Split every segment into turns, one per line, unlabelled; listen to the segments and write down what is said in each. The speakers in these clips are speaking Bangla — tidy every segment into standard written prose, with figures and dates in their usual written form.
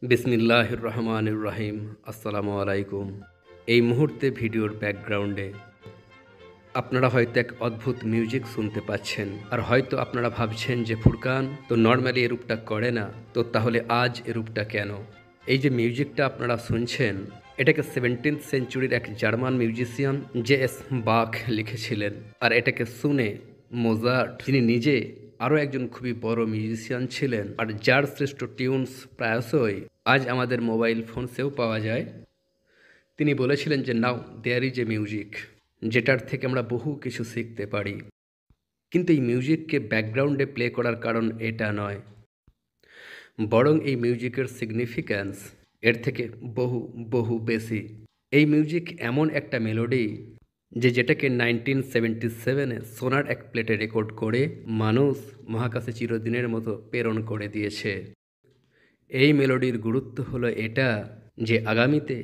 বিসমিল্লাহির রহমানির রহিম। আসসালামু আলাইকুম। এই মুহূর্তে ভিডিওর ব্যাকগ্রাউন্ডে আপনারা হয়তো এক অদ্ভুত মিউজিক শুনতে পাচ্ছেন, আর হয়তো আপনারা ভাবছেন যে ফুরকান তো নর্মালি এরূপটা করে না, তো তাহলে আজ এরূপটা কেন? এই যে মিউজিকটা আপনারা শুনছেন, এটাকে 17th সেঞ্চুরির এক জার্মান মিউজিশিয়ান জে.এস. বাখ লিখেছিলেন। আর এটাকে শুনে মোজার্ট, তিনি নিজে আরও একজন খুবই বড় মিউজিশিয়ান ছিলেন, আর যার শ্রেষ্ঠ টিউনস প্রায়শই আজ আমাদের মোবাইল ফোনসেও পাওয়া যায়, তিনি বলেছিলেন যে নাও দেয়ার ইজ এ মিউজিক, যেটার থেকে আমরা বহু কিছু শিখতে পারি। কিন্তু এই মিউজিককে ব্যাকগ্রাউন্ডে প্লে করার কারণ এটা নয়, বরং এই মিউজিকের সিগনিফিক্যান্স এর থেকে বহু বহু বেশি। এই মিউজিক এমন একটা মেলোডি যেটাকে 1977-এ সোনার এক প্লেটে রেকর্ড করে মানুষ মহাকাশে চিরদিনের মতো প্রেরণ করে দিয়েছে। এই মেলোডির গুরুত্ব হলো এটা যে আগামীতে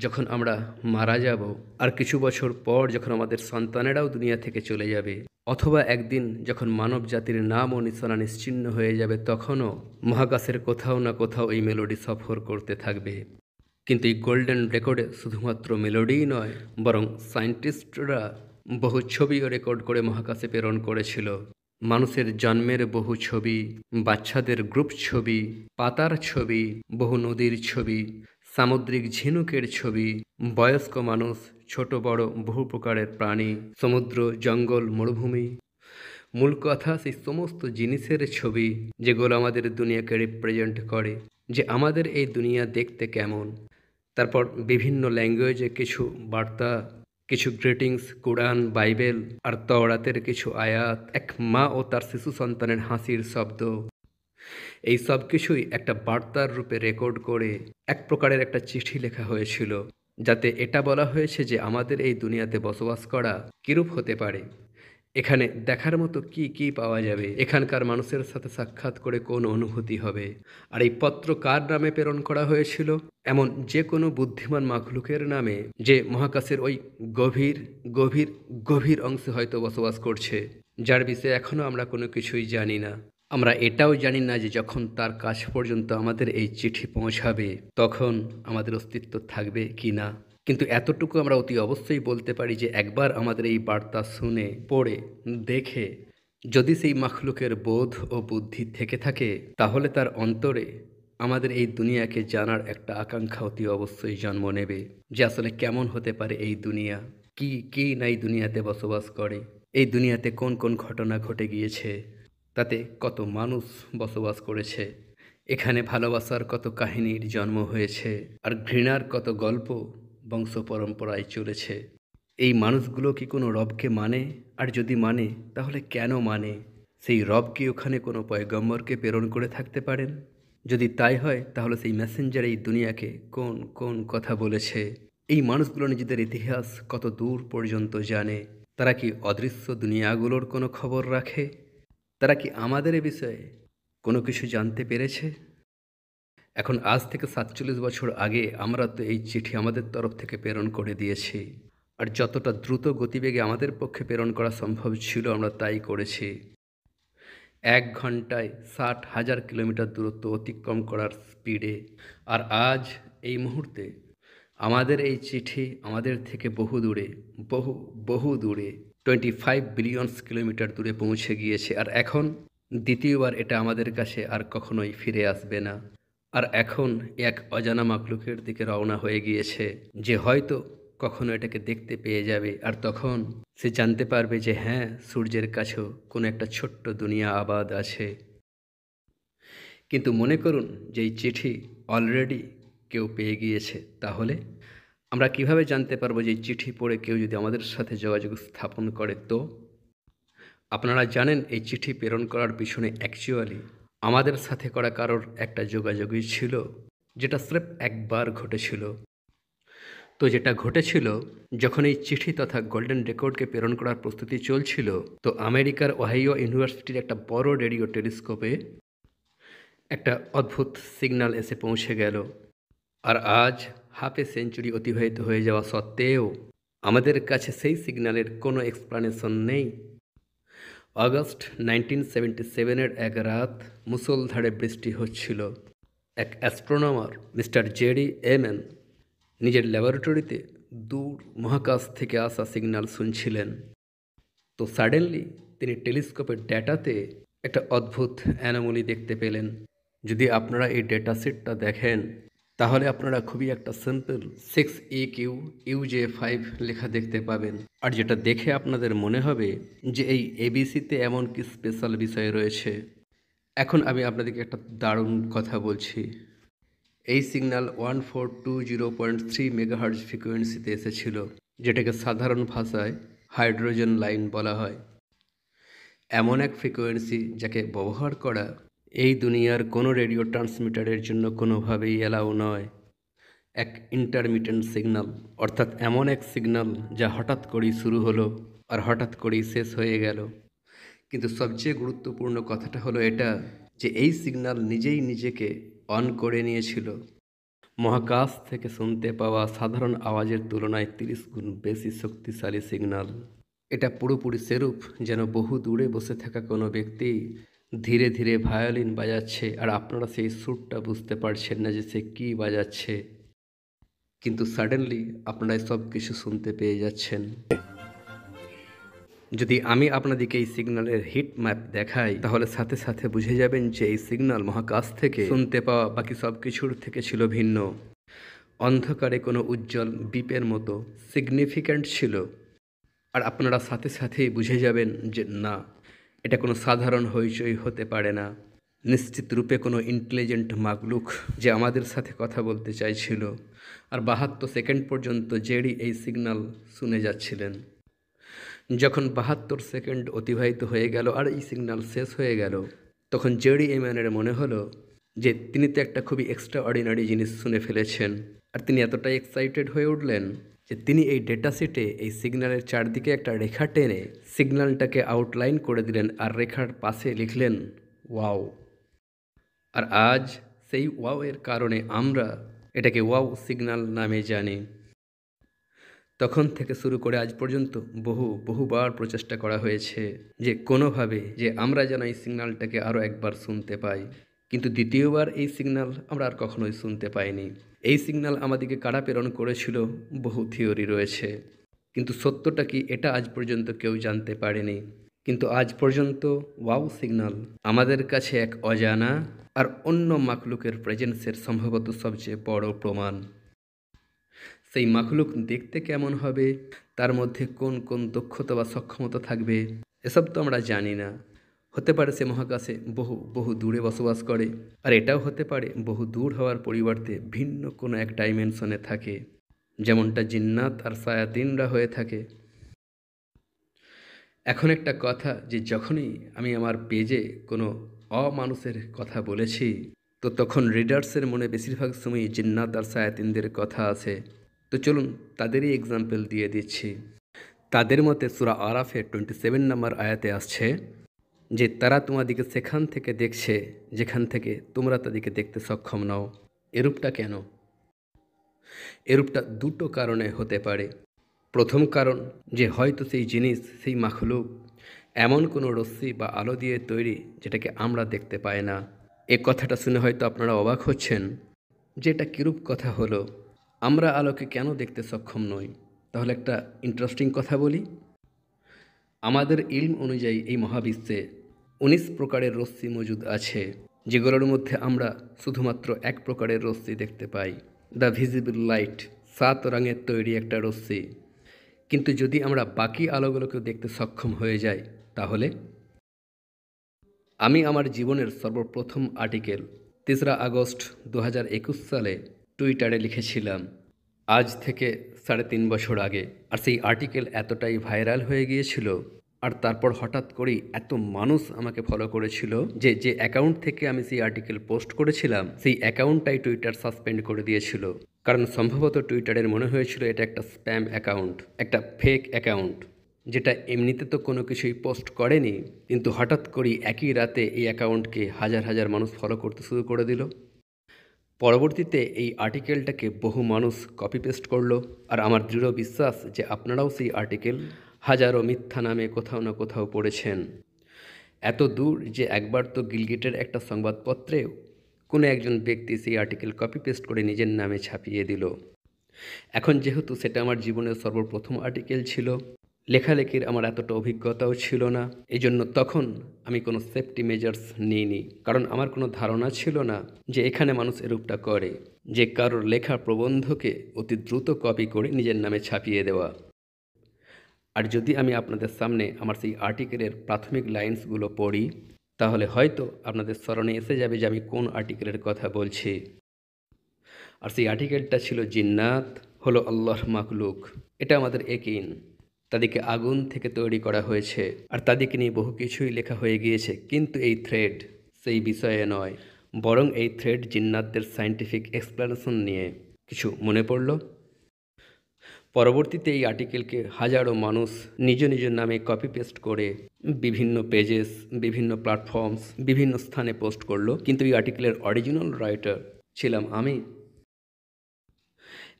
যখন আমরা মারা যাব, আর কিছু বছর পর যখন আমাদের সন্তানেরাও দুনিয়া থেকে চলে যাবে, অথবা একদিন যখন মানব জাতির নাম ও নিশানা নিশ্চিহ্ন হয়ে যাবে, তখনও মহাকাশের কোথাও না কোথাও এই মেলোডি সফর করতে থাকবে। কিন্তু এই গোল্ডেন রেকর্ডে শুধুমাত্র মেলোডিই নয়, বরং সায়েন্টিস্টরা বহু ছবিও রেকর্ড করে মহাকাশে প্রেরণ করেছিল। মানুষের জন্মের বহু ছবি, বাচ্চাদের গ্রুপ ছবি, পাতার ছবি, বহু নদীর ছবি, সামুদ্রিক ঝিনুকের ছবি, বয়স্ক মানুষ, ছোট বড় বহু প্রকারের প্রাণী, সমুদ্র, জঙ্গল, মরুভূমি, মূল কথা সেই সমস্ত জিনিসের ছবি যেগুলো আমাদের দুনিয়াকে রিপ্রেজেন্ট করে, যে আমাদের এই দুনিয়া দেখতে কেমন। তারপর বিভিন্ন ল্যাঙ্গুয়েজে কিছু বার্তা, কিছু গ্রিটিংস, কুরআন, বাইবেল আর তওরাতের কিছু আয়াত, এক মা ও তার শিশু সন্তানের হাসির শব্দ, এই সব কিছুই একটা বার্তার রূপে রেকর্ড করে এক প্রকারের একটা চিঠি লেখা হয়েছিল, যাতে এটা বলা হয়েছে যে আমাদের এই দুনিয়াতে বসবাস করা কিরূপ হতে পারে, এখানে দেখার মতো কি কি পাওয়া যাবে, এখানকার মানুষের সাথে সাক্ষাৎ করে কোন অনুভূতি হবে। আর এই পত্র কার নামে প্রেরণ করা হয়েছিল? এমন যে কোনো বুদ্ধিমান মাখলুকের নামে, যে মহাকাশের ওই গভীর গভীর গভীর অংশে হয়তো বসবাস করছে, যার বিষয়ে এখনও আমরা কোনো কিছুই জানি না। আমরা এটাও জানি না যে যখন তার কাছ পর্যন্ত আমাদের এই চিঠি পৌঁছাবে, তখন আমাদের অস্তিত্ব থাকবে কি না। কিন্তু এতটুকু আমরা অতি অবশ্যই বলতে পারি যে একবার আমাদের এই বার্তা শুনে, পড়ে, দেখে যদি সেই মাখলুকের বোধ ও বুদ্ধি থেকে থাকে, তাহলে তার অন্তরে আমাদের এই দুনিয়াকে জানার একটা আকাঙ্ক্ষা অতি অবশ্যই জন্ম নেবে, যে আসলে কেমন হতে পারে এই দুনিয়া, কি কি না এই দুনিয়াতে বসবাস করে, এই দুনিয়াতে কোন কোন ঘটনা ঘটে গিয়েছে, তাতে কত মানুষ বসবাস করেছে, এখানে ভালোবাসার কত কাহিনীর জন্ম হয়েছে, আর ঘৃণার কত গল্প বংশ পরম্পরায় চলেছে। এই মানুষগুলো কি কোনো রবকে মানে? আর যদি মানে, তাহলে কেন মানে? সেই রব কি ওখানে কোনো পয়গম্বরকে প্রেরণ করে থাকতে পারেন? যদি তাই হয়, তাহলে সেই মেসেঞ্জার এই দুনিয়াকে কোন কোন কথা বলেছে? এই মানুষগুলো নিজেদের ইতিহাস কত দূর পর্যন্ত জানে? তারা কি অদৃশ্য দুনিয়াগুলোর কোনো খবর রাখে? তারা কি আমাদের এ বিষয়ে কোনো কিছু জানতে পেরেছে? এখন আজ থেকে 47 বছর আগে আমরা তো এই চিঠি আমাদের তরফ থেকে প্রেরণ করে দিয়েছি, আর যতটা দ্রুত গতিবেগে আমাদের পক্ষে প্রেরণ করা সম্ভব ছিল আমরা তাই করেছি। 1 ঘন্টায় 60,000 কিলোমিটার দূরত্ব অতিক্রম করার স্পিডে। আর আজ এই মুহূর্তে আমাদের এই চিঠি আমাদের থেকে বহু দূরে, বহু বহু দূরে, 25 বিলিয়ন কিলোমিটার দূরে পৌঁছে গিয়েছে। আর এখন দ্বিতীয়বার এটা আমাদের কাছে আর কখনোই ফিরে আসবে না। আর এখন এক অজানা মাখলুকের দিকে রওনা হয়ে গিয়েছে, যে হয়তো কখনো এটাকে দেখতে পেয়ে যাবে, আর তখন সে জানতে পারবে যে হ্যাঁ, সূর্যের কাছেও কোনো একটা ছোট্ট দুনিয়া আবাদ আছে। কিন্তু মনে করুন যে এই চিঠি অলরেডি কেউ পেয়ে গিয়েছে, তাহলে আমরা কিভাবে জানতে পারবো যে এই চিঠি পড়ে কেউ যদি আমাদের সাথে যোগাযোগ স্থাপন করে? তো আপনারা জানেন এই চিঠি প্রেরণ করার পিছনে অ্যাকচুয়ালি আমাদের সাথে করা কারোর একটা যোগাযোগই ছিল, যেটা স্রেফ একবার ঘটেছিল। তো যেটা ঘটেছিল, যখন এই চিঠি তথা গোল্ডেন রেকর্ডকে প্রেরণ করার প্রস্তুতি চলছিল, তো আমেরিকার ওহাইও ইউনিভার্সিটির একটা বড় রেডিও টেলিস্কোপে একটা অদ্ভুত সিগন্যাল এসে পৌঁছে গেল। আর আজ হাফ সেঞ্চুরি অতিবাহিত হয়ে যাওয়া সত্ত্বেও আমাদের কাছে সেই সিগন্যালের কোনো এক্সপ্লানেশন নেই। অগস্ট 1977-এর এক রাত মুষলধারে বৃষ্টি হচ্ছিল। এক অ্যাস্ট্রোনমার মিস্টার জেডি এমেন নিজের ল্যাবরেটরিতে দূর মহাকাশ থেকে আসা সিগন্যাল শুনছিলেন। তো সাডেনলি তিনি টেলিস্কোপের ডেটাতে একটা অদ্ভুত অ্যানোমালি দেখতে পেলেন। যদি আপনারা এই ডেটা সেটটা দেখেন তাহলে আপনারা খুবই একটা সিম্পল 6EQ UJ5 লেখা দেখতে পাবেন। আর যেটা দেখে আপনাদের মনে হবে যে এই এবিসিতে এমন কি স্পেশাল বিষয় রয়েছে। এখন আমি আপনাদেরকে একটা দারুণ কথা বলছি। এই সিগন্যাল 1420.3 মেগাহার্জ ফ্রিকোয়েন্সিতে এসেছিল, যেটাকে সাধারণ ভাষায় হাইড্রোজেন লাইন বলা হয়। এমন এক ফ্রিকোয়েন্সি যাকে ব্যবহার করা এই দুনিয়ার কোনো রেডিও ট্রান্সমিটারের জন্য কোনোভাবেই অ্যালাউ নয়। এক ইন্টারমিটেন্ট সিগন্যাল, অর্থাৎ এমন এক সিগন্যাল যা হঠাৎ করেই শুরু হলো আর হঠাৎ করেই শেষ হয়ে গেল। কিন্তু সবচেয়ে গুরুত্বপূর্ণ কথাটা হলো এটা যে এই সিগন্যাল নিজেই নিজেকে অন করে নিয়েছিল। মহাকাশ থেকে শুনতে পাওয়া সাধারণ আওয়াজের তুলনায় 30 গুণ বেশি শক্তিশালী সিগন্যাল। এটা পুরোপুরি সেরূপ যেন বহু দূরে বসে থাকা কোনো ব্যক্তি ধীরে ধীরে ভায়োলিন বাজাচ্ছে, আর আপনারা সেই সুরটা বুঝতে পারছেন না যে সে কী বাজাচ্ছে, কিন্তু সাডেনলি আপনারা সব কিছু শুনতে পেয়ে যাচ্ছেন। যদি আমি আপনাদেরকে এই সিগন্যালের হিট ম্যাপ দেখাই তাহলে সাথে সাথে বুঝে যাবেন যে এই সিগন্যাল মহাকাশ থেকে শুনতে পাওয়া বাকি সব কিছুর থেকে ছিল ভিন্ন। অন্ধকারে কোনো উজ্জ্বল দ্বীপের মতো সিগনিফিক্যান্ট ছিল। আর আপনারা সাথে সাথেই বুঝে যাবেন যে না, এটা কোনো সাধারণ হইচই হতে পারে না। নিশ্চিত রূপে কোনো ইন্টেলিজেন্ট মাগলুক যে আমাদের সাথে কথা বলতে চাইছিল। আর 72 সেকেন্ড পর্যন্ত জেডি এই সিগন্যাল শুনে যাচ্ছিলেন। যখন 72 সেকেন্ড অতিবাহিত হয়ে গেল আর এই সিগন্যাল শেষ হয়ে গেল, তখন জেডি এম্যানের মনে হলো যে তিনি তো একটা খুবই এক্সট্রা অর্ডিনারি জিনিস শুনে ফেলেছেন। আর তিনি এতটাই এক্সাইটেড হয়ে উঠলেন যে তিনি এই ডেটা সেটে এই সিগন্যালের চারদিকে একটা রেখা টেনে সিগন্যালটাকে আউটলাইন করে দিলেন আর রেখার পাশে লিখলেন ওয়াও। আর আজ সেই ওয়াও এর কারণে আমরা এটাকে ওয়াও সিগন্যাল নামে জানি। তখন থেকে শুরু করে আজ পর্যন্ত বহুবার প্রচেষ্টা করা হয়েছে যে কোনোভাবে যে আমরা যেন এই সিগন্যালটাকে আরও একবার শুনতে পাই, কিন্তু দ্বিতীয়বার এই সিগন্যাল আমরা আর কখনোই শুনতে পাইনি। এই সিগন্যাল আমাদেরকে কারা প্রেরণ করেছিল বহু থিওরি রয়েছে, কিন্তু সত্যটা কি এটা আজ পর্যন্ত কেউ জানতে পারেনি। কিন্তু আজ পর্যন্ত ওয়াও সিগন্যাল আমাদের কাছে এক অজানা আর অন্য মাখলুকের প্রেজেন্সের সম্ভবত সবচেয়ে বড় প্রমাণ। সেই মাখলুক দেখতে কেমন হবে, তার মধ্যে কোন কোন দক্ষতা বা সক্ষমতা থাকবে, এসব তো আমরা জানি না। হতে পারে সে মহাকাশে বহু দূরে বসবাস করে, আর এটাও হতে পারে বহু দূর হওয়ার পরিবর্তে ভিন্ন কোনো এক ডাইমেনশনে থাকে, যেমনটা জিন্নাত আর শায়াতিনরা হয়ে থাকে। এখন একটা কথা, যে যখনই আমি আমার পেজে কোনো অমানুষের কথা বলেছি তো তখন রিডার্সের মনে বেশিরভাগ সময়ই জিন্নাত আর শায়াতিনদের কথা আছে। তো চলুন তাদেরই এক্সাম্পল দিয়ে দিচ্ছি। তাদের মতে সূরা আরাফের 27 নম্বর আয়াতে আসছে যে তারা তোমাদিকে সেখান থেকে দেখছে যেখান থেকে তোমরা তাদেরকে দেখতে সক্ষম নও। এরূপটা কেন? এরূপটা দুটো কারণে হতে পারে। প্রথম কারণ যে হয়তো সেই জিনিস, সেই মাখলুক এমন কোনো রশ্মি বা আলো দিয়ে তৈরি যেটাকে আমরা দেখতে পাই না। এ কথাটা শুনে হয়তো আপনারা অবাক হচ্ছেন যে এটা কীরূপ কথা হলো, আমরা আলোকে কেন দেখতে সক্ষম নই। তাহলে একটা ইন্টারেস্টিং কথা বলি। আমাদের ইলম অনুযায়ী এই মহাবিশ্বে 19 প্রকারের রশ্মি মজুদ আছে, যেগুলোর মধ্যে আমরা শুধুমাত্র এক প্রকারের রশ্মি দেখতে পাই, দ্য ভিজিবল লাইট, 7 রঙের তৈরি একটা রশ্মি। কিন্তু যদি আমরা বাকি আলোগুলোকেও দেখতে সক্ষম হয়ে যাই তাহলে? আমি আমার জীবনের সর্বপ্রথম আর্টিকেল 3 আগস্ট 2021 সালে টুইটারে লিখেছিলাম, আজ থেকে 3.5 বছর আগে। আর সেই আর্টিকেল এতটাই ভাইরাল হয়ে গিয়েছিল, আর তারপর হঠাৎ করেই এত মানুষ আমাকে ফলো করেছিল যে অ্যাকাউন্ট থেকে আমি সেই আর্টিকেল পোস্ট করেছিলাম সেই অ্যাকাউন্টটাই টুইটার সাসপেন্ড করে দিয়েছিল। কারণ সম্ভবত টুইটারের মনে হয়েছিল এটা একটা স্প্যাম অ্যাকাউন্ট, একটা ফেক অ্যাকাউন্ট, যেটা এমনিতে তো কোনো কিছুই পোস্ট করেনি, কিন্তু হঠাৎ করেই একই রাতে এই অ্যাকাউন্টকে হাজার হাজার মানুষ ফলো করতে শুরু করে দিল। পরবর্তীতে এই আর্টিকেলটাকে বহু মানুষ কপি পেস্ট করলো, আর আমার দৃঢ় বিশ্বাস যে আপনারাও সেই আর্টিকেল হাজারো মিথ্যা নামে কোথাও না কোথাও পড়েছেন। এত দূর যে একবার তো গিলগিটের একটা সংবাদপত্রে কোনো একজন ব্যক্তি সেই আর্টিকেল কপি পেস্ট করে নিজের নামে ছাপিয়ে দিল। এখন যেহেতু সেটা আমার জীবনের সর্বপ্রথম আর্টিকেল ছিল, লেখালেখির আমার এতটা অভিজ্ঞতাও ছিল না, এজন্য তখন আমি কোনো সেফটি মেজার্স নিইনি, কারণ আমার কোনো ধারণা ছিল না যে এখানে মানুষ এরূপটা করে, যে কারোর লেখা প্রবন্ধকে অতি দ্রুত কপি করে নিজের নামে ছাপিয়ে দেওয়া। আর যদি আমি আপনাদের সামনে আমার সেই আর্টিকেলের প্রাথমিক লাইন্সগুলো পড়ি, তাহলে হয়তো আপনাদের স্মরণে এসে যাবে যে আমি কোন আর্টিকেলের কথা বলছি। আর সেই আর্টিকেলটা ছিল জিন্নাত হলো আল্লাহর মাখলুক। এটা আমাদের একিন। তাদেরকে আগুন থেকে তৈরি করা হয়েছে, আর তাদেরকে নিয়ে বহু কিছুই লেখা হয়ে গিয়েছে, কিন্তু এই থ্রেড সেই বিষয়ে নয়, বরং এই থ্রেড জিন্নাতদের সায়েন্টিফিক এক্সপ্লেনেশন নিয়ে। কিছু মনে পড়ল? পরবর্তীতে এই আর্টিকেলকে হাজারো মানুষ নিজ নিজ নামে কপি পেস্ট করে বিভিন্ন পেজেস, বিভিন্ন প্ল্যাটফর্মস, বিভিন্ন স্থানে পোস্ট করলো, কিন্তু এই আর্টিকেলের অরিজিনাল রাইটার ছিলাম আমি।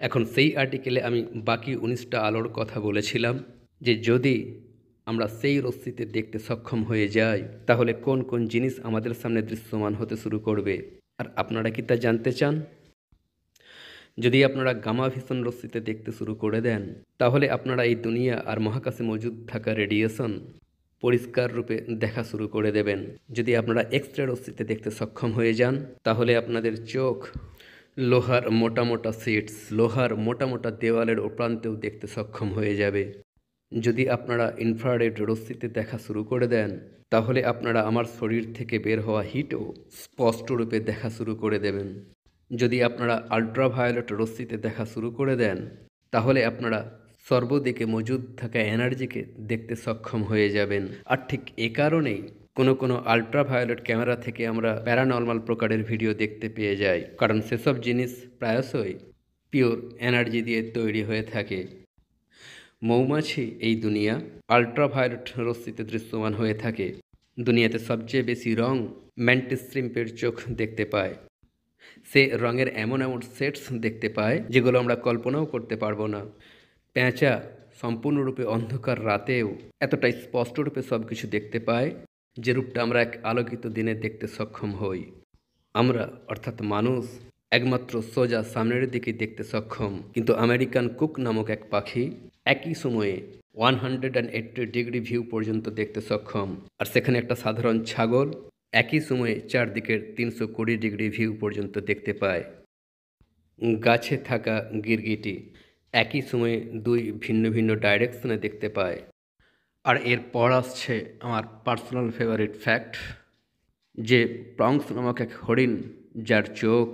এখন সেই আর্টিকেলে আমি বাকি 19টা আলোর কথা বলেছিলাম, যে যদি আমরা সেই রশ্মিতে দেখতে সক্ষম হয়ে যাই, তাহলে কোন কোন জিনিস আমাদের সামনে দৃশ্যমান হতে শুরু করবে। আর আপনারা কি তা জানতে চান? যদি আপনারা গামা ভিশন রশ্মিতে দেখতে শুরু করে দেন, তাহলে আপনারা এই দুনিয়া আর মহাকাশে মজুদ থাকা রেডিয়েশন পরিষ্কার রূপে দেখা শুরু করে দেবেন। যদি আপনারা এক্সরে রশ্মিতে দেখতে সক্ষম হয়ে যান, তাহলে আপনাদের চোখ লোহার মোটা মোটা সিটস, লোহার মোটা মোটা দেওয়ালের প্রান্তেও দেখতে সক্ষম হয়ে যাবে। যদি আপনারা ইনফ্রারেড রশ্মিতে দেখা শুরু করে দেন, তাহলে আপনারা আমার শরীর থেকে বের হওয়া হিটও স্পষ্টরূপে দেখা শুরু করে দেবেন। যদি আপনারা আল্ট্রাভায়োলেট রশ্মিতে দেখা শুরু করে দেন, তাহলে আপনারা সর্বদিকে মজুদ থাকা এনার্জিকে দেখতে সক্ষম হয়ে যাবেন। আর ঠিক এ কারণেই কোনো আল্ট্রাভায়োলেট ক্যামেরা থেকে আমরা প্যারানর্মাল প্রকারের ভিডিও দেখতে পেয়ে যাই, কারণ সেসব জিনিস প্রায়শই পিওর এনার্জি দিয়ে তৈরি হয়ে থাকে। মৌমাছি এই দুনিয়া আল্ট্রাভায়োলেট রশ্মিতে দৃশ্যমান হয়ে থাকে। দুনিয়াতে সবচেয়ে বেশি রং ম্যান্টিস শ্রিম্পের চোখ দেখতে পায়। সে রঙের এমন এমন সেটস দেখতে পায় যেগুলো আমরা কল্পনাও করতে পারবো না। পেঁচা সম্পূর্ণরূপে অন্ধকার রাতেও এতটাই স্পষ্টরূপে সব কিছু দেখতে পায়, যে রূপটা আমরা এক আলোকিত দিনে দেখতে সক্ষম হই। আমরা অর্থাৎ মানুষ একমাত্র সোজা সামনের দিকে দেখতে সক্ষম, কিন্তু আমেরিকান কুক নামক এক পাখি একই সময়ে 180 ডিগ্রি ভিউ পর্যন্ত দেখতে সক্ষম। আর সেখানে একটা সাধারণ ছাগল একই সময়ে চারদিকের 320 ডিগ্রি ভিউ পর্যন্ত দেখতে পায়। গাছে থাকা গিরগিটি একই সময়ে দুই ভিন্ন ভিন্ন ডাইরেকশনে দেখতে পায়। আর এরপর আসছে আমার পার্সোনাল ফেভারিট ফ্যাক্ট, যে প্রংস নামক এক হরিণ, যার চোখ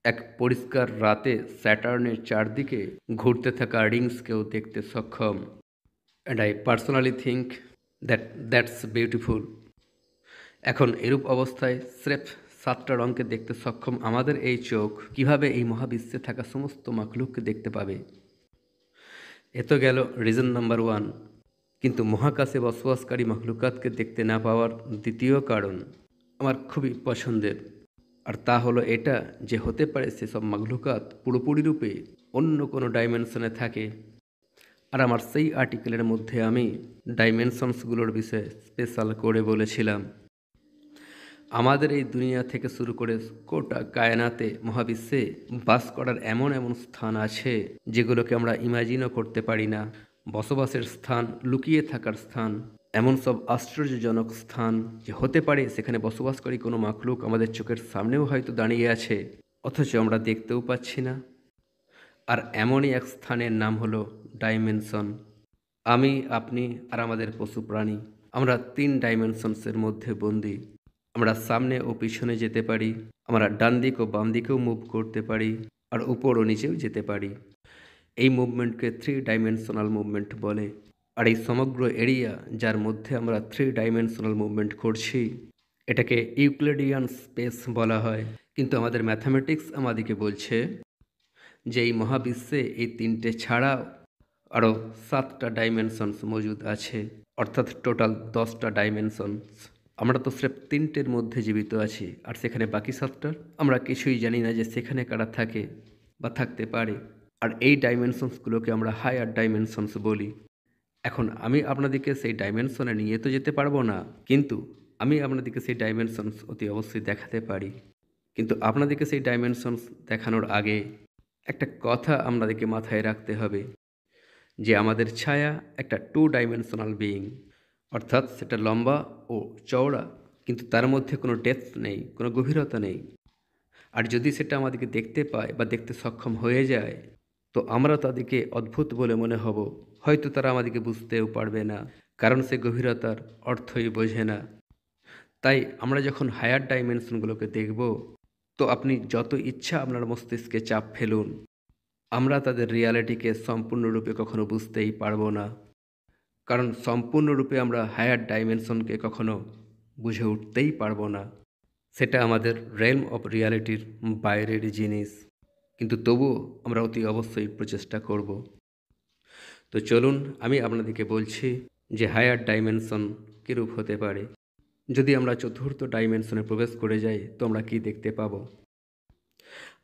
এক পরিষ্কার রাতে স্যাটার্নের চারদিকে ঘুরতে থাকা রিংসকেও দেখতে সক্ষম। And I personally think that's beautiful. এখন এরূপ অবস্থায় স্রেফ 7টা রঙকে দেখতে সক্ষম আমাদের এই চোখ কিভাবে এই মহাবিশ্বে থাকা সমস্ত মাখলুককে দেখতে পাবে? এ তো গেল রিজন নাম্বার 1। কিন্তু মহাকাশে বসবাসকারী মাখলুকাতকে দেখতে না পাওয়ার দ্বিতীয় কারণ আমার খুবই পছন্দের, আর তা হলো এটা যে হতে পারে সেসব মাখলুকাত পুরোপুরি রূপে অন্য কোনো ডাইমেনশনে থাকে। আর আমার সেই আর্টিকেলের মধ্যে আমি ডাইমেনশনসগুলোর বিষয়ে স্পেশাল করে বলেছিলাম। আমাদের এই দুনিয়া থেকে শুরু করে গোটা কায়নাতে মহাবিশ্বে বাস করার এমন এমন স্থান আছে যেগুলোকে আমরা ইমাজিনও করতে পারি না। বসবাসের স্থান, লুকিয়ে থাকার স্থান, এমন সব আশ্চর্যজনক স্থান যে হতে পারে সেখানে বসবাসকারী কোনো মাখলুক আমাদের চোখের সামনেও হয়তো দাঁড়িয়ে আছে, অথচ আমরা দেখতেও পাচ্ছি না। আর এমনই এক স্থানের নাম হলো ডাইমেনশন। আমি, আপনি আর আমাদের পশু প্রাণী, আমরা 3 ডাইমেনশনসের মধ্যে বন্দী। আমরা সামনে ও পিছনে যেতে পারি, আমরা ডান দিক ও বাম দিকেও মুভ করতে পারি, আর উপর ও নিচেও যেতে পারি। এই মুভমেন্টকে 3 ডাইমেনশনাল মুভমেন্ট বলে। আর এই সমগ্র এরিয়া যার মধ্যে আমরা 3 ডাইমেনশনাল মুভমেন্ট করছি, এটাকে ইউক্লিডিয়ান স্পেস বলা হয়। কিন্তু আমাদের ম্যাথামেটিক্স আমাদেরকে বলছে যে এই মহাবিশ্বে এই 3টে ছাড়াও আরও 7টা ডাইমেনশনস মজুদ আছে, অর্থাৎ টোটাল 10টা ডাইমেনশনস। আমরা তো স্রেফ 3টের মধ্যে জীবিত আছি, আর সেখানে বাকি 7টার আমরা কিছুই জানি না যে সেখানে কারা থাকে বা থাকতে পারে। আর এই ডাইমেনশনসগুলোকে আমরা হায়ার ডাইমেনশনস বলি। এখন আমি আপনাদেরকে সেই ডাইমেনশনে নিয়ে তো যেতে পারবো না, কিন্তু আমি আপনাদেরকে সেই ডাইমেনশনস অতি অবশ্যই দেখাতে পারি। কিন্তু আপনাদেরকে সেই ডাইমেনশনস দেখানোর আগে একটা কথা আমাদেরকে মাথায় রাখতে হবে যে আমাদের ছায়া একটা 2 ডাইমেনশনাল বিইং, অর্থাৎ সেটা লম্বা ও চওড়া, কিন্তু তার মধ্যে কোনো ডেপথ নেই, কোনো গভীরতা নেই। আর যদি সেটা আমাদেরকে দেখতে পায় বা দেখতে সক্ষম হয়ে যায়, তো আমরা তাদেরকে অদ্ভুত বলে মনে হব। হয়তো তারা আমাদেরকে বুঝতেও পারবে না, কারণ সে গভীরতার অর্থই বোঝে না। তাই আমরা যখন হায়ার ডাইমেনশনগুলোকে দেখব, তো আপনি যত ইচ্ছা আপনার মস্তিষ্কে চাপ ফেলুন, আমরা তাদের রিয়ালিটিকে সম্পূর্ণরূপে কখনো বুঝতেই পারবো না। কারণ সম্পূর্ণরূপে আমরা হায়ার ডাইমেনশনকে কখনো বুঝে উঠতেই পারবো না। সেটা আমাদের রেলম অফ রিয়ালিটির বাইরের জিনিস, কিন্তু তবুও আমরা অতি অবশ্যই প্রচেষ্টা করব। তো চলুন আমি আপনাদেরকে বলছি যে হায়ার ডাইমেনশন কীরূপ হতে পারে। যদি আমরা চতুর্থ ডাইমেনশনে প্রবেশ করে যাই, তো আমরা কী দেখতে পাবো?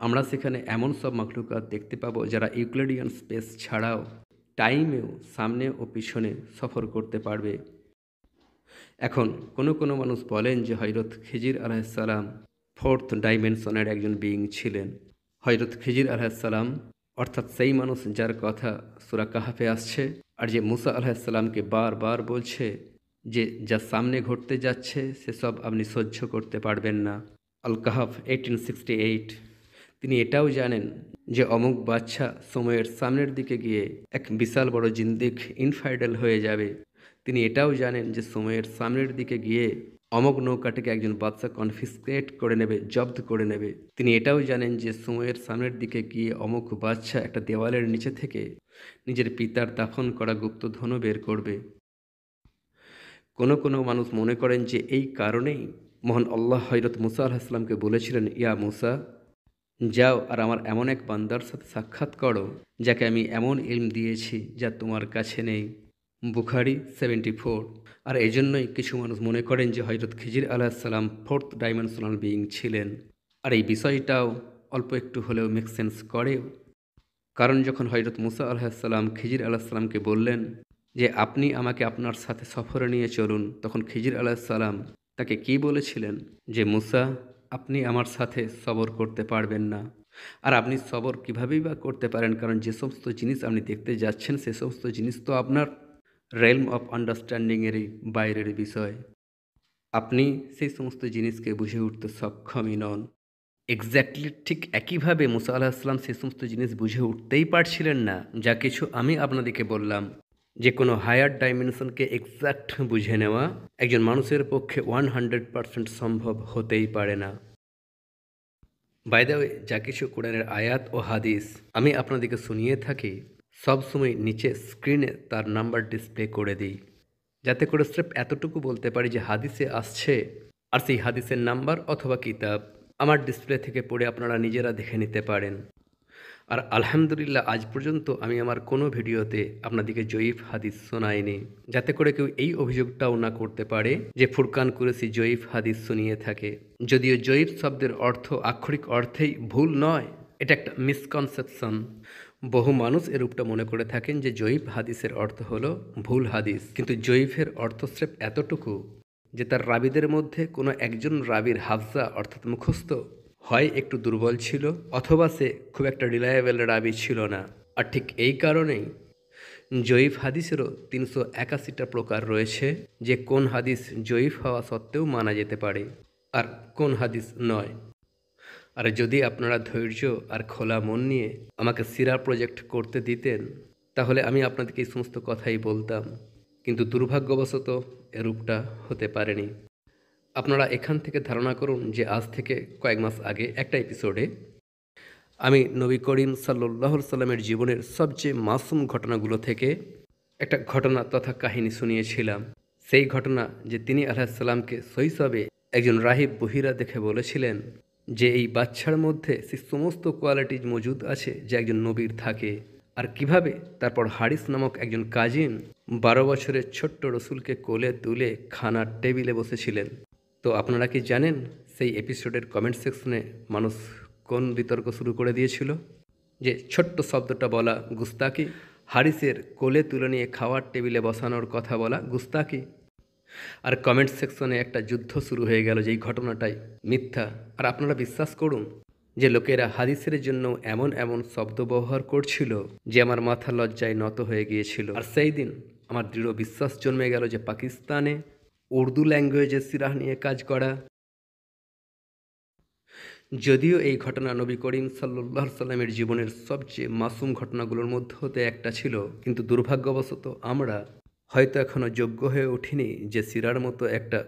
আমরা সেখানে এমন সব মাখলুকাত দেখতে পাবো যারা ইউক্লিডিয়ান স্পেস ছাড়াও টাইমেও সামনে ও পিছনে সফর করতে পারবে। এখন কোনো মানুষ বলেন যে হযরত খিজির আলাইহিসসালাম 4th ডাইমেনশনের একজন বিইং ছিলেন। হযরত খিজির আলাইহিসসালাম অর্থাৎ সেই মানুষ যার কথা সূরা কাহফে আসছে, আর যে মুসা আলাইহিসসালামকে বারবার বলছে যে যা সামনে ঘটতে যাচ্ছে সেসব আপনি সহ্য করতে পারবেন না। আল কাহফ 1868। তিনি এটাও জানেন যে অমুক বাচ্চা সময়ের সামনের দিকে গিয়ে এক বিশাল বড় জিন্দিক ইনফাইডেল হয়ে যাবে। তিনি এটাও জানেন যে সময়ের সামনের দিকে গিয়ে অমুক নৌকাটিকে একজন বাচ্চা কনফিসকেট করে নেবে, জব্দ করে নেবে। তিনি এটাও জানেন যে সময়ের সামনের দিকে গিয়ে অমুক বাচ্চা একটা দেওয়ালের নিচে থেকে নিজের পিতার দাফন করা গুপ্তধনও বের করবে। কোনো মানুষ মনে করেন যে এই কারণেই মহান আল্লাহ হযরত মুসা আলাইহিস সালামকে বলেছিলেন, ইয়া মুসা, যাও আর আমার এমন এক বান্দার সাথে সাক্ষাৎ করো যাকে আমি এমন ইলম দিয়েছি যা তোমার কাছে নেই। বুখারী 74। আর এজন্যই কিছু মানুষ মনে করেন যে হযরত খিজির আলাইহিসসালাম 4th ডাইমেনশনাল বিইং ছিলেন। আর এই বিষয়টাও অল্প একটু হলেও মেক সেন্স করেও। কারণ যখন হযরত মুসা আলাইহিসসালাম খিজির আলাইহিসসালামকে বললেন যে আপনি আমাকে আপনার সাথে সফরে নিয়ে চলুন, তখন খিজির আলাইহিসসালাম তাকে কি বলেছিলেন যে মুসা, আপনি আমার সাথে সবর করতে পারবেন না। আর আপনি সবর কীভাবেই বা করতে পারেন, কারণ যে সমস্ত জিনিস আপনি দেখতে যাচ্ছেন সে সমস্ত জিনিস তো আপনার রেলম অফ আন্ডারস্ট্যান্ডিংয়েরই বাইরের বিষয়। আপনি সেই সমস্ত জিনিসকে বুঝে উঠতে সক্ষমই নন। এক্স্যাক্টলি ঠিক একইভাবে মুসা আলাইহিসসালাম সেই সমস্ত জিনিস বুঝে উঠতেই পারছিলেন না যা কিছু আমি আপনাদেরকে বললাম। যে কোনো হায়ার ডাইমেনশনকে এক্স্যাক্ট বুঝে নেওয়া একজন মানুষের পক্ষে 100% সম্ভব হতেই পারে না। বাই দ্য ওয়ে, যা কিছু কোরআনের আয়াত ও হাদিস আমি আপনাদেরকে শুনিয়ে থাকি, সবসময় নিচে স্ক্রিনে তার নাম্বার ডিসপ্লে করে দিই, যাতে করে স্রেফ এতটুকু বলতে পারি যে হাদিসে আসছে, আর সেই হাদিসের নাম্বার অথবা কিতাব আমার ডিসপ্লে থেকে পড়ে আপনারা নিজেরা দেখে নিতে পারেন। আর আলহামদুলিল্লাহ আজ পর্যন্ত আমি আমার কোনো ভিডিওতে আপনাদেরকে জয়ীফ হাদিস শোনাইনি, যাতে করে কেউ এই অভিযোগটাও না করতে পারে যে ফুরকান কুরেশি জয়ীফ হাদিস শুনিয়ে থাকে। যদিও জয়ীফ শব্দের অর্থ আক্ষরিক অর্থেই ভুল নয়, এটা একটা মিসকনসেপশন। বহু মানুষ এরূপটা মনে করে থাকেন যে জয়ীফ হাদিসের অর্থ হলো ভুল হাদিস, কিন্তু জয়ীফের অর্থ স্রেফ এতটুকু যে তার রাবিদের মধ্যে কোনো একজন রাবির হাফজা অর্থাৎ মুখস্থ হয় একটু দুর্বল ছিল, অথবা সে খুব একটা রিলায়েবল রাবি ছিল না। আর ঠিক এই কারণেই জয়ীফ হাদিসেরও 381টা প্রকার রয়েছে, যে কোন হাদিস জয়ীফ হওয়া সত্ত্বেও মানা যেতে পারে আর কোন হাদিস নয়। আর যদি আপনারা ধৈর্য আর খোলা মন নিয়ে আমাকে সিরা প্রজেক্ট করতে দিতেন, তাহলে আমি আপনাদেরকে এই সমস্ত কথাই বলতাম, কিন্তু দুর্ভাগ্যবশত এরূপটা হতে পারেনি। আপনারা এখান থেকে ধারণা করুন যে আজ থেকে কয়েক মাস আগে একটা এপিসোডে আমি নবী করিম সাল্লাল্লাহু আলাইহি সাল্লামের জীবনের সবচেয়ে মাসুম ঘটনাগুলো থেকে একটা ঘটনা তথা কাহিনী শুনিয়েছিলাম। সেই ঘটনা যে তিনি আলাইহিসসালামকে শৈশবে একজন রাহিব বহিরা দেখে বলেছিলেন যে এই বাচ্চার মধ্যে সেই সমস্ত কোয়ালিটিজ মজুদ আছে যে একজন নবীর থাকে। আর কিভাবে তারপর হারিস নামক একজন কাজিন 12 বছরের ছোট্ট রসুলকে কোলে তুলে খানার টেবিলে বসেছিলেন। তো আপনারা কি জানেন সেই এপিসোডের কমেন্ট সেকশনে মানুষ কোন বিতর্ক শুরু করে দিয়েছিল? যে ছোট্ট শব্দটা বলা গুস্তাকি, হারিসের কোলে তুলে নিয়ে খাওয়ার টেবিলে বসানোর কথা বলা গুস্তাকি। আর কমেন্ট সেকশনে একটা যুদ্ধ শুরু হয়ে গেল যেই ঘটনাটাই মিথ্যা। আর আপনারা বিশ্বাস করুন যে লোকেরা হাদিসের জন্য এমন এমন শব্দ ব্যবহার করছিল যে আমার মাথা লজ্জায় নত হয়ে গিয়েছিল। আর সেই দিন আমার দৃঢ় বিশ্বাস জন্মে গেল যে পাকিস্তানে উর্দু ল্যাঙ্গুয়েজের সিরাহ নিয়ে কাজ করা, যদিও এই ঘটনা নবী করিম সাল্লাল্লাহু আলাইহি সাল্লামের জীবনের সবচেয়ে মাসুম ঘটনাগুলোর মধ্যে হতে একটা ছিল, কিন্তু দুর্ভাগ্যবশত আমরা হয়তো এখনও যোগ্য হয়ে উঠিনি যে সিরার মতো একটা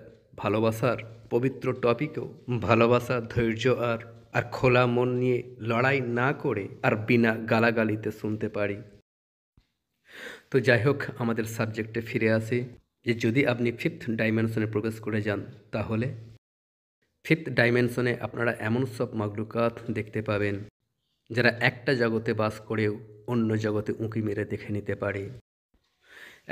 ভালোবাসার পবিত্র টপিকেও ভালোবাসা, ধৈর্য আর আর খোলা মন নিয়ে লড়াই না করে আর বিনা গালাগালিতে শুনতে পারি। তো যাই হোক, আমাদের সাবজেক্টে ফিরে আসি যে যদি আপনি ফিফথ ডাইমেনশনে প্রবেশ করে যান, তাহলে ফিফথ ডাইমেনশনে আপনারা এমন সব মাগলুকাত দেখতে পাবেন যারা একটা জগতে বাস করেও অন্য জগতে উঁকি মেরে দেখে নিতে পারে।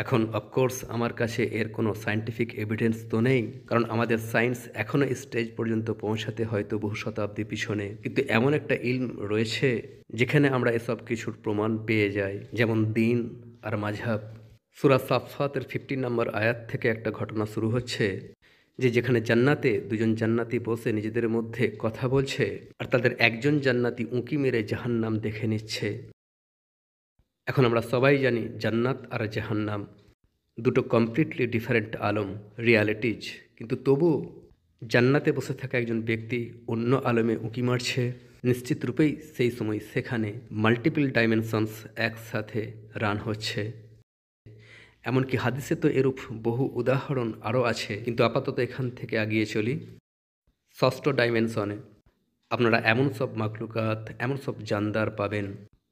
এখন অফকোর্স আমার কাছে এর কোনো সায়েন্টিফিক এভিডেন্স তো নেই, কারণ আমাদের সায়েন্স এখনও স্টেজ পর্যন্ত পৌঁছাতে হয়তো বহু শতাব্দী পিছনে, কিন্তু এমন একটা ইলম রয়েছে যেখানে আমরা এসব কিছুর প্রমাণ পেয়ে যাই, যেমন দিন আর মাঝহাব। সূরা সাফফাতের 15 নম্বর আয়াত থেকে একটা ঘটনা শুরু হচ্ছে যে যেখানে জান্নাতে দুজন জান্নাতি বসে নিজেদের মধ্যে কথা বলছে আর তাদের একজন জান্নাতি উঁকি মেরে জাহান্নাম দেখে নিচ্ছে। এখন আমরা সবাই জানি জান্নাত আর জাহান্নাম দুটো কমপ্লিটলি ডিফারেন্ট আলম, রিয়ালিটিজ, কিন্তু তবুও জান্নাতে বসে থাকা একজন ব্যক্তি অন্য আলমে উঁকি মারছে, নিশ্চিত রূপেই সেই সময় সেখানে মাল্টিপল ডাইমেনশনস একসাথে রান হচ্ছে। এমনকি হাদিসে তো এরূপ বহু উদাহরণ আরও আছে, কিন্তু আপাতত এখান থেকে আগিয়ে চলি ষষ্ঠ ডাইমেনশনে। আপনারা এমন সব মাকলুকাত, এমন সব জানদার পাবেন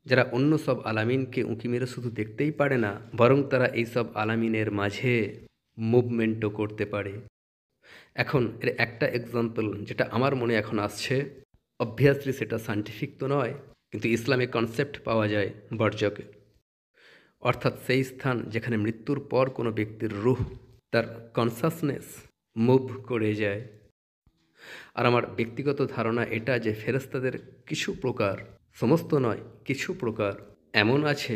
যারা অন্য সব আলামিনকে উঁকি মেরে শুধু দেখতেই পারে না, বরং তারা এই সব আলামিনের মাঝে মুভমেন্টও করতে পারে। এখন এর একটা এক্সাম্পল যেটা আমার মনে এখন আসছে, অবভিয়াসলি সেটা সায়েন্টিফিক তো নয়, কিন্তু ইসলামে কনসেপ্ট পাওয়া যায় বর্জকে, অর্থাৎ সেই স্থান যেখানে মৃত্যুর পর কোনো ব্যক্তির রূহ, তার কনসাসনেস মুভ করে যায়। আর আমার ব্যক্তিগত ধারণা এটা যে ফেরেশতাদের কিছু প্রকার, সমস্ত নয় কিছু প্রকার এমন আছে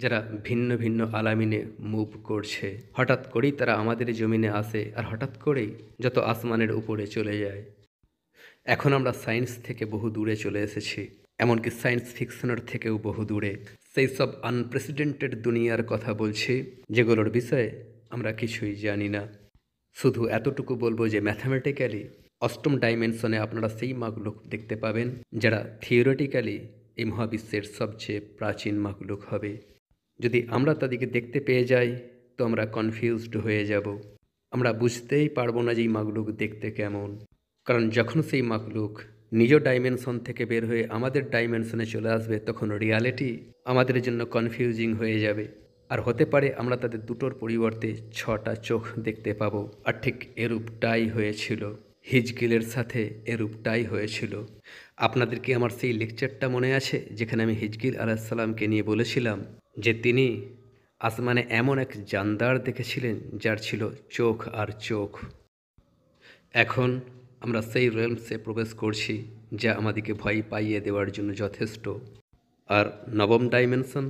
যারা ভিন্ন ভিন্ন আলামিনে মুভ করছে। হঠাৎ করেই তারা আমাদের জমিনে আসে আর হঠাৎ করেই যত আসমানের উপরে চলে যায়। এখন আমরা সায়েন্স থেকে বহু দূরে চলে এসেছি, এমনকি সায়েন্স ফিকশনের থেকেও বহু দূরে। সেই সব আনপ্রেসিডেন্টেড দুনিয়ার কথা বলছি যেগুলোর বিষয়ে আমরা কিছুই জানি না। শুধু এতটুকু বলবো যে ম্যাথামেটিক্যালি অষ্টম ডাইমেনশনে আপনারা সেই মাগলুক দেখতে পাবেন যারা থিওরিটিক্যালি এই মহাবিশ্বের সবচেয়ে প্রাচীন মাগলুক হবে। যদি আমরা তাদেরকে দেখতে পেয়ে যাই তো আমরা কনফিউজড হয়ে যাব, আমরা বুঝতেই পারবো না যে এই মাগলুক দেখতে কেমন, কারণ যখন সেই মাগলুক নিজ ডাইমেনশন থেকে বের হয়ে আমাদের ডাইমেনশনে চলে আসবে তখন রিয়ালিটি আমাদের জন্য কনফিউজিং হয়ে যাবে। আর হতে পারে আমরা তাদের দুটোর পরিবর্তে 6টা চোখ দেখতে পাবো। আর ঠিক এরূপটাই হয়েছিল, হিজকিলের সাথে এরূপটাই হয়েছিল। আপনাদের কি আমার সেই লেকচারটা মনে আছে যেখানে আমি হিজকিল আলাইহিসসালামকে নিয়ে বলেছিলাম যে তিনি আসমানে এমন এক জানদার দেখেছিলেন যার ছিল চোখ আর চোখ। এখন আমরা সেই রেলমসে প্রবেশ করছি যা আমাদেরকে ভয় পাইয়ে দেওয়ার জন্য যথেষ্ট। আর নবম ডাইমেনশন,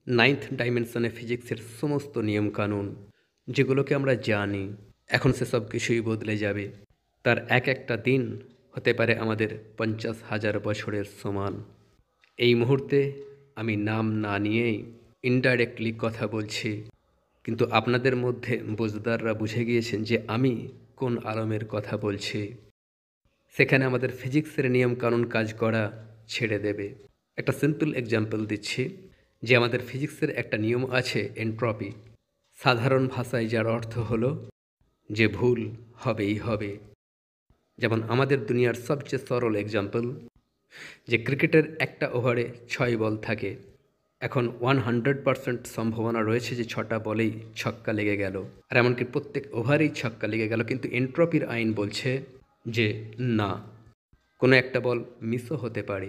নাইন্থ ডাইমেনশনে ফিজিক্সের সমস্ত নিয়মকানুন যেগুলোকে আমরা জানি, এখন সেসব কিছুই বদলে যাবে। তার এক একটা দিন হতে পারে আমাদের 50,000 বছরের সমান। এই মুহূর্তে আমি নাম না নিয়েই ইনডাইরেক্টলি কথা বলছি, কিন্তু আপনাদের মধ্যে বুঝদাররা বুঝে গিয়েছেন যে আমি কোন আলমের কথা বলছি। সেখানে আমাদের ফিজিক্সের নিয়মকানুন কাজ করা ছেড়ে দেবে। একটা সিম্পল এক্সাম্পল দিচ্ছি যে আমাদের ফিজিক্সের একটা নিয়ম আছে এন্ট্রপি, সাধারণ ভাষায় যার অর্থ হলো যে ভুল হবেই হবে। যেমন আমাদের দুনিয়ার সবচেয়ে সরল এক্সাম্পল যে ক্রিকেটের একটা ওভারে 6 বল থাকে, এখন 100% সম্ভাবনা রয়েছে যে 6টা বলেই ছক্কা লেগে গেল, আর এমনকি প্রত্যেক ওভারেই ছক্কা লেগে গেল, কিন্তু এন্ট্রপির আইন বলছে যে না, কোনো একটা বল মিসও হতে পারে,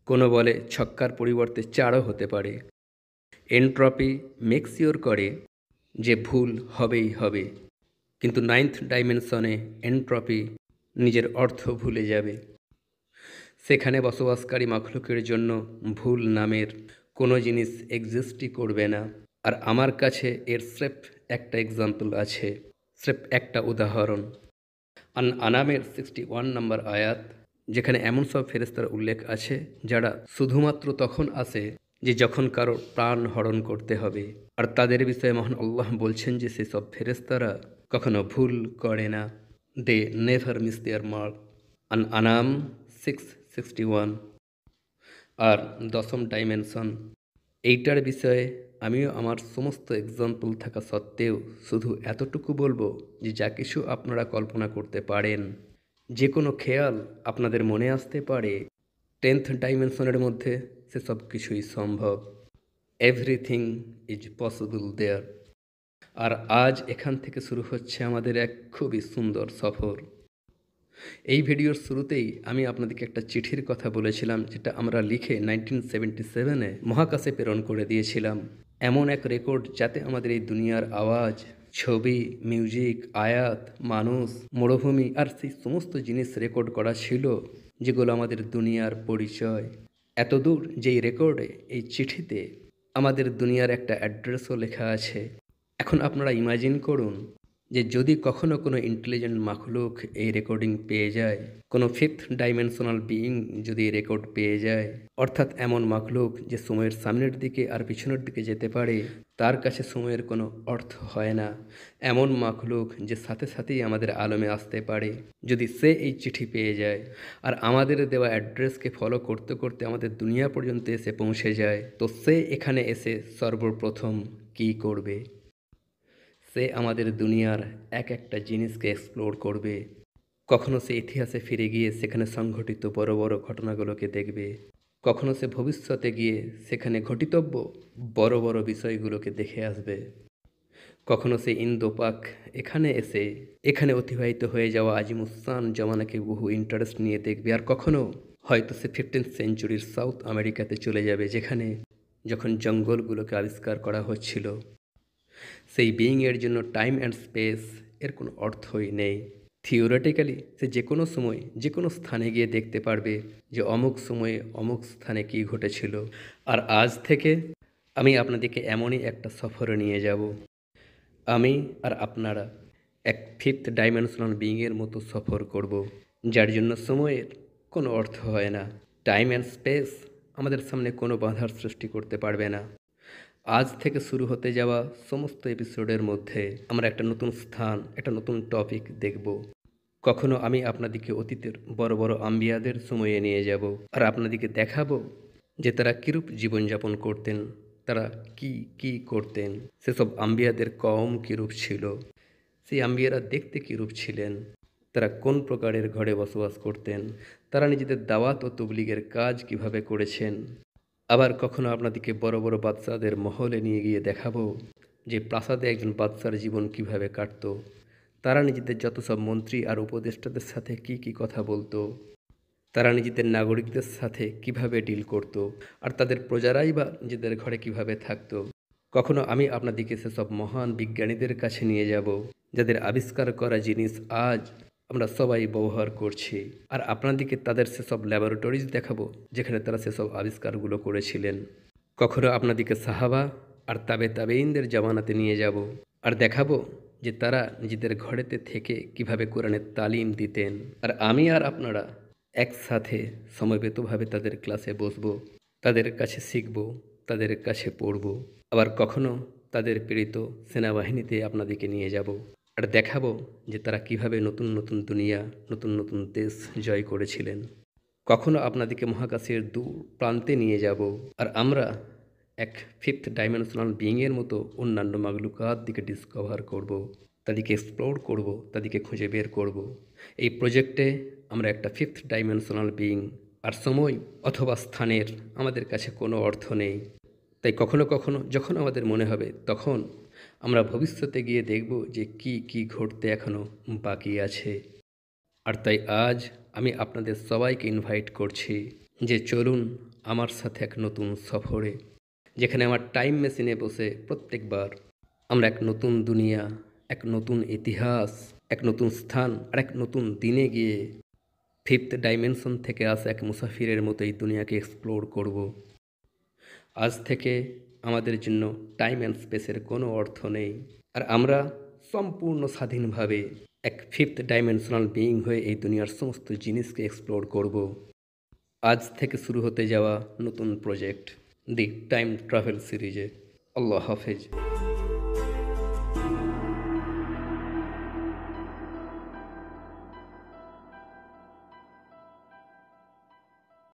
কোনো বলে ছক্কার পরিবর্তে 4ও হতে পারে। এন্ট্রপি মেক শিওর করে যে ভুল হবেই হবে, কিন্তু নাইন্থ ডাইমেনশনে এন্ট্রপি নিজের অর্থ ভুলে যাবে। সেখানে বসবাসকারী মাখলুকের জন্য ভুল নামের কোনো জিনিস এক্সিস্টই করবে না। আর আমার কাছে এর স্রেফ একটা এক্সাম্পল আছে, স্রেফ একটা উদাহরণ। আনামের 61 নম্বর আয়াত, যেখানে এমন সব ফেরেশতার উল্লেখ আছে যারা শুধুমাত্র তখন আসে যে যখন কারো প্রাণ হরণ করতে হবে। আর তাদের বিষয়ে মহান আল্লাহ বলছেন যে সেসব ফেরেশতারা কখনো ভুল করে না। They never miss their mark. Anam 661। আর দশম ডাইমেনশন, এইটার বিষয়ে আমিও আমার সমস্ত এক্সাম্পল থাকা সত্ত্বেও শুধু এতটুকু বলবো যে যা কিছু আপনারা কল্পনা করতে পারেন, যে কোনো খেয়াল আপনাদের মনে আসতে পারে, 10th ডাইমেনশনের মধ্যে সেসব কিছুই সম্ভব। এভরিথিং ইজ পসিবল দেয়ার। আর আজ এখান থেকে শুরু হচ্ছে আমাদের এক খুবই সুন্দর সফর। এই ভিডিওর শুরুতেই আমি আপনাদেরকে একটা চিঠির কথা বলেছিলাম, যেটা আমরা লিখে 1977-এ মহাকাশে প্রেরণ করে দিয়েছিলাম। এমন এক রেকর্ড যাতে আমাদের এই দুনিয়ার আওয়াজ, ছবি, মিউজিক, আয়াত, মানুষ, মরুভূমি আর সেই সমস্ত জিনিস রেকর্ড করা ছিল যেগুলো আমাদের দুনিয়ার পরিচয়। এতদূর যেই রেকর্ডে, এই চিঠিতে আমাদের দুনিয়ার একটা অ্যাড্রেসও লেখা আছে। এখন আপনারা ইমাজিন করুন যে যদি কখনো কোনো ইন্টেলিজেন্ট মাখলুক এই রেকর্ডিং পেয়ে যায়, কোনো ফিফথ ডাইমেনশনাল বিইং যদি এই রেকর্ড পেয়ে যায়, অর্থাৎ এমন মাখলুক যে সময়ের সামনের দিকে আর পিছনের দিকে যেতে পারে, তার কাছে সময়ের কোনো অর্থ হয় না, এমন মাখলুক যে সাথে সাথেই আমাদের আলমে আসতে পারে, যদি সে এই চিঠি পেয়ে যায় আর আমাদের দেওয়া অ্যাড্রেসকে ফলো করতে করতে আমাদের দুনিয়া পর্যন্ত এসে পৌঁছে যায়, তো সে এখানে এসে সর্বপ্রথম কী করবে? সে আমাদের দুনিয়ার এক একটা জিনিসকে এক্সপ্লোর করবে। কখনো সে ইতিহাসে ফিরে গিয়ে সেখানে সংঘটিত বড় বড় ঘটনাগুলোকে দেখবে, কখনো সে ভবিষ্যতে গিয়ে সেখানে ঘটিতব্য বড় বড় বিষয়গুলোকে দেখে আসবে, কখনো সে ইন্দো পাক এখানে এসে এখানে অতিবাহিত হয়ে যাওয়া আজিমুসান জমানাকে বহু ইন্টারেস্ট নিয়ে দেখবে, আর কখনো হয়তো সে 15th সেঞ্চুরির সাউথ আমেরিকাতে চলে যাবে, যেখানে যখন জঙ্গলগুলোকে আবিষ্কার করা হচ্ছিল। সেই বিইংয়ের জন্য টাইম অ্যান্ড স্পেস এর কোনো অর্থই নেই। থিওরিটিক্যালি সে যে কোনো সময় যে কোনো স্থানে গিয়ে দেখতে পারবে যে অমুক সময়ে অমুক স্থানে কী ঘটেছিল। আর আজ থেকে আমি আপনাদেরকে এমনই একটা সফরে নিয়ে যাব। আমি আর আপনারা এক ফিফথ ডাইমেনশনাল বিইংয়ের মতো সফর করব, যার জন্য সময়ের কোনো অর্থ হয় না। টাইম অ্যান্ড স্পেস আমাদের সামনে কোনো বাধার সৃষ্টি করতে পারবে না। আজ থেকে শুরু হতে যাওয়া সমস্ত এপিসোডের মধ্যে আমরা একটা নতুন স্থান, একটা নতুন টপিক দেখব। কখনো আমি আপনাদেরকে অতীতের বড় বড় আম্বিয়াদের সময়ে নিয়ে যাব আর আপনাদেরকে দেখাবো যে তারা কীরূপ জীবনযাপন করতেন, তারা কি কি করতেন, সেসব আম্বিয়াদের কওম কীরূপ ছিল, সেই আম্বিয়ারা দেখতে কীরূপ ছিলেন, তারা কোন প্রকারের ঘরে বসবাস করতেন, তারা নিজেদের দাওয়াত ও তবলিগের কাজ কিভাবে করেছেন। আবার কখনো আপনাদেরকে বড় বড় বাদশাদের মহলে নিয়ে গিয়ে দেখাবো যে প্রাসাদে একজন বাদশার জীবন কিভাবে কাটত, তারা নিজেদের যত সব মন্ত্রী আর উপদেষ্টাদের সাথে কি কি কথা বলতো, তারা নিজেদের নাগরিকদের সাথে কিভাবে ডিল করত, আর তাদের প্রজারাই বা নিজেদের ঘরে কিভাবে থাকতো। কখনো আমি আপনাদেরকে সেসব মহান বিজ্ঞানীদের কাছে নিয়ে যাব যাদের আবিষ্কার করা জিনিস আজ আমরা সবাই ব্যবহার করছি, আর আপনাদেরকে তাদের সেসব ল্যাবরেটরিজ দেখাবো যেখানে তারা সেসব আবিষ্কারগুলো করেছিলেন। কখনো আপনাদেরকে সাহাবা আর তাবেইনদের জামানাতে নিয়ে যাব আর দেখাবো যে তারা নিজেদের ঘরেতে থেকে কিভাবে কোরআনের তালিম দিতেন, আর আমি আর আপনারা একসাথে সমবেতভাবে তাদের ক্লাসে বসবো, তাদের কাছে শিখব, তাদের কাছে পড়ব। আবার কখনো তাদের প্রেরিত সেনাবাহিনীতে আপনাদেরকে নিয়ে যাব আর দেখাবো যে তারা কিভাবে নতুন নতুন দুনিয়া, নতুন নতুন দেশ জয় করেছিলেন। কখনো আপনাদেরকে মহাকাশের দূর প্রান্তে নিয়ে যাব আর আমরা এক ফিফথ ডাইমেনশনাল বিইংয়ের মতো অন্যান্য মাগলুকাত দিকে ডিসকভার করব, তাদেরকে এক্সপ্লোর করব, তাদেরকে খুঁজে বের করব। এই প্রজেক্টে আমরা একটা ফিফথ ডাইমেনশনাল বিইং, আর সময় অথবা স্থানের আমাদের কাছে কোনো অর্থ নেই। তাই কখনো কখনো যখন আমাদের মনে হবে তখন আমরা ভবিষ্যতে গিয়ে দেখব যে কি কি ঘটতে এখনও বাকি আছে। আর তাই আজ আমি আপনাদের সবাইকে ইনভাইট করছি যে চলুন আমার সাথে এক নতুন সফরে, যেখানে আমার টাইম মেশিনে বসে প্রত্যেকবার আমরা এক নতুন দুনিয়া, এক নতুন ইতিহাস, এক নতুন স্থান আর এক নতুন দিনে গিয়ে ফিফথ ডাইমেনশন থেকে আসা এক মুসাফিরের মতো এই দুনিয়াকে এক্সপ্লোর করব। আজ থেকে আমাদের জন্য টাইম অ্যান্ড স্পেসের কোনো অর্থ নেই। আর আমরা সম্পূর্ণ স্বাধীনভাবে এক ফিফথ ডাইমেনশনাল বিইং হয়ে এই দুনিয়ার সমস্ত জিনিসকে এক্সপ্লোর করব। আজ থেকে শুরু হতে যাওয়া নতুন প্রজেক্ট দি টাইম ট্রাভেল সিরিজে। আল্লাহ হাফেজ।